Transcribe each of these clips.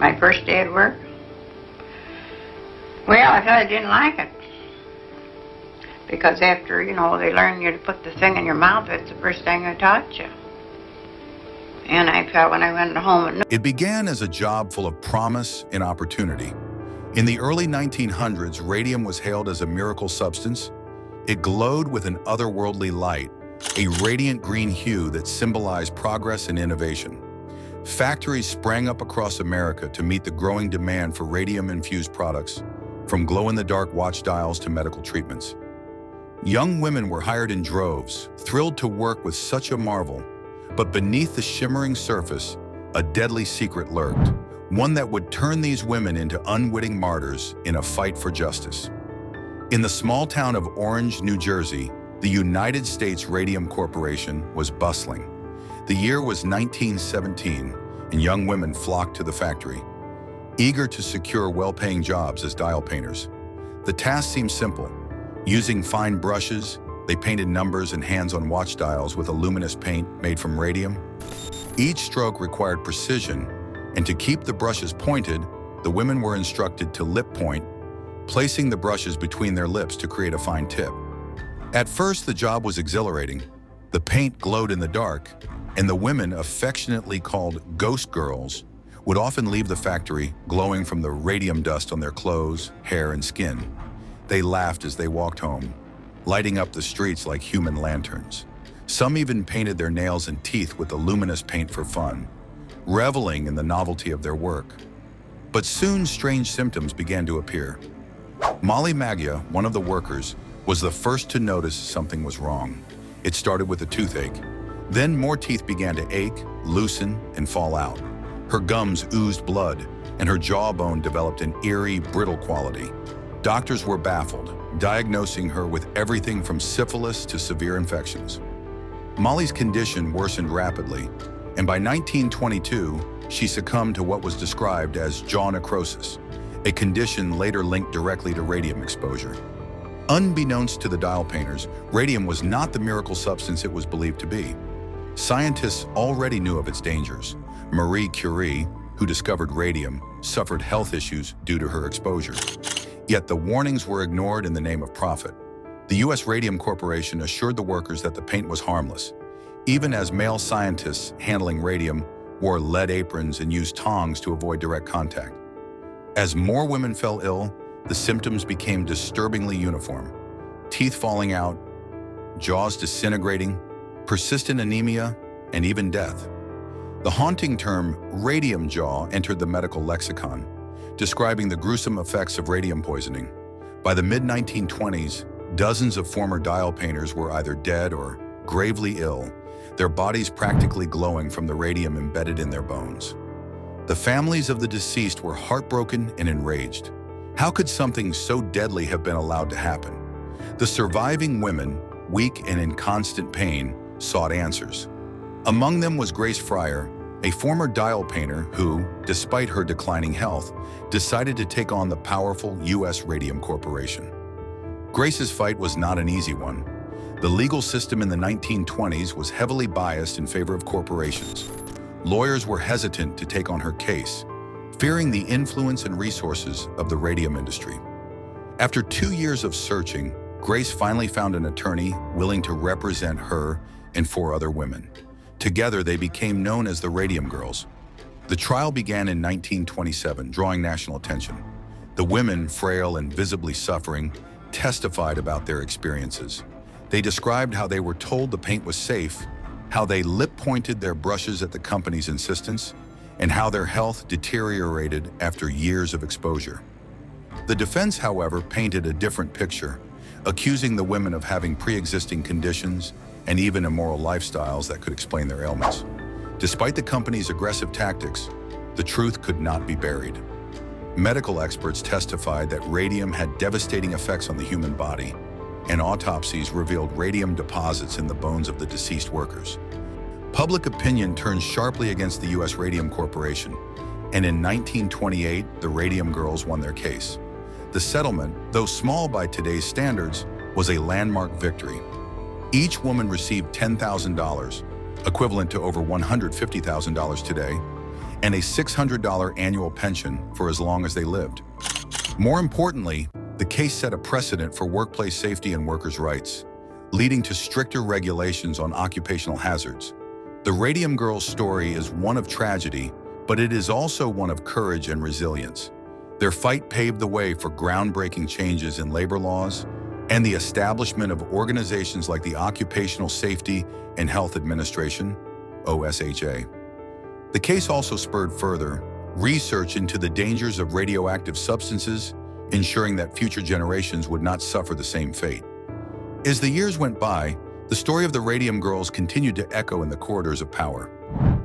My first day at work? Well, I thought I didn't like it. Because after, they learn you to put the thing in your mouth, it's the first thing they taught you. And I felt when I went home... It began as a job full of promise and opportunity. In the early 1900s, radium was hailed as a miracle substance. It glowed with an otherworldly light, a radiant green hue that symbolized progress and innovation. Factories sprang up across America to meet the growing demand for radium-infused products, from glow-in-the-dark watch dials to medical treatments. Young women were hired in droves, thrilled to work with such a marvel. But beneath the shimmering surface, a deadly secret lurked, one that would turn these women into unwitting martyrs in a fight for justice. In the small town of Orange, New Jersey, the United States Radium Corporation was bustling. The year was 1917, and young women flocked to the factory, eager to secure well-paying jobs as dial painters. The task seemed simple. Using fine brushes, they painted numbers and hands on watch dials with a luminous paint made from radium. Each stroke required precision, and to keep the brushes pointed, the women were instructed to lip point, placing the brushes between their lips to create a fine tip. At first, the job was exhilarating. The paint glowed in the dark, and the women, affectionately called ghost girls, would often leave the factory glowing from the radium dust on their clothes, hair, and skin. They laughed as they walked home, lighting up the streets like human lanterns. Some even painted their nails and teeth with the luminous paint for fun, reveling in the novelty of their work. But soon strange symptoms began to appear. Molly Maggia, one of the workers, was the first to notice something was wrong. It started with a toothache. Then more teeth began to ache, loosen, and fall out. Her gums oozed blood, and her jawbone developed an eerie, brittle quality. Doctors were baffled, diagnosing her with everything from syphilis to severe infections. Molly's condition worsened rapidly, and by 1922, she succumbed to what was described as jaw necrosis, a condition later linked directly to radium exposure. Unbeknownst to the dial painters, radium was not the miracle substance it was believed to be. Scientists already knew of its dangers. Marie Curie, who discovered radium, suffered health issues due to her exposure. Yet the warnings were ignored in the name of profit. The U.S. Radium Corporation assured the workers that the paint was harmless, even as male scientists handling radium wore lead aprons and used tongs to avoid direct contact. As more women fell ill, the symptoms became disturbingly uniform. Teeth falling out, jaws disintegrating, persistent anemia, and even death. The haunting term radium jaw entered the medical lexicon, describing the gruesome effects of radium poisoning. By the mid-1920s, dozens of former dial painters were either dead or gravely ill, their bodies practically glowing from the radium embedded in their bones. The families of the deceased were heartbroken and enraged. How could something so deadly have been allowed to happen? The surviving women, weak and in constant pain, sought answers. Among them was Grace Fryer, a former dial painter who, despite her declining health, decided to take on the powerful U.S. Radium Corporation. Grace's fight was not an easy one. The legal system in the 1920s was heavily biased in favor of corporations. Lawyers were hesitant to take on her case, fearing the influence and resources of the radium industry. After 2 years of searching, Grace finally found an attorney willing to represent her and 4 other women. Together, they became known as the Radium Girls. The trial began in 1927, drawing national attention. The women, frail and visibly suffering, testified about their experiences. They described how they were told the paint was safe, how they lip-pointed their brushes at the company's insistence, and how their health deteriorated after years of exposure. The defense, however, painted a different picture, accusing the women of having pre-existing conditions and even immoral lifestyles that could explain their ailments. Despite the company's aggressive tactics, the truth could not be buried. Medical experts testified that radium had devastating effects on the human body, and autopsies revealed radium deposits in the bones of the deceased workers. Public opinion turned sharply against the U.S. Radium Corporation, and in 1928, the Radium Girls won their case. The settlement, though small by today's standards, was a landmark victory. Each woman received $10,000, equivalent to over $150,000 today, and a $600 annual pension for as long as they lived. More importantly, the case set a precedent for workplace safety and workers' rights, leading to stricter regulations on occupational hazards. The Radium Girls story is one of tragedy, but it is also one of courage and resilience. Their fight paved the way for groundbreaking changes in labor laws and the establishment of organizations like the Occupational Safety and Health Administration, OSHA. The case also spurred further research into the dangers of radioactive substances, ensuring that future generations would not suffer the same fate. As the years went by, the story of the Radium Girls continued to echo in the corridors of power.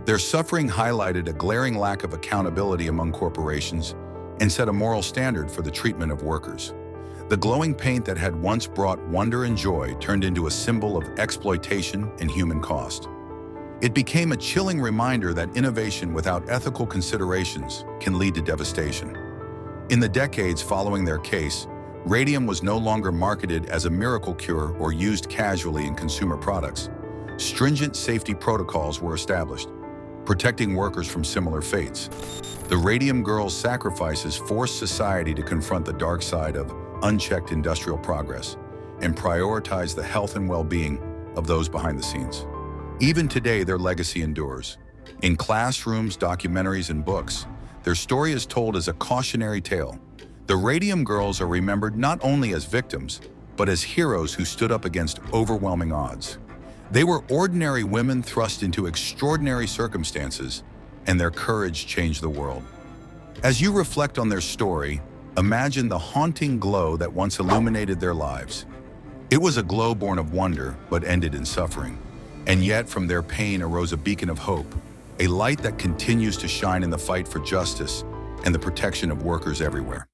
Their suffering highlighted a glaring lack of accountability among corporations and set a moral standard for the treatment of workers. The glowing paint that had once brought wonder and joy turned into a symbol of exploitation and human cost. It became a chilling reminder that innovation without ethical considerations can lead to devastation. In the decades following their case, radium was no longer marketed as a miracle cure or used casually in consumer products. Stringent safety protocols were established, protecting workers from similar fates. The Radium Girls' sacrifices forced society to confront the dark side of unchecked industrial progress and prioritize the health and well-being of those behind the scenes. Even today, their legacy endures. In classrooms, documentaries, and books, their story is told as a cautionary tale. The Radium Girls are remembered not only as victims, but as heroes who stood up against overwhelming odds. They were ordinary women thrust into extraordinary circumstances, and their courage changed the world. As you reflect on their story, imagine the haunting glow that once illuminated their lives. It was a glow born of wonder, but ended in suffering. And yet, from their pain arose a beacon of hope, a light that continues to shine in the fight for justice and the protection of workers everywhere.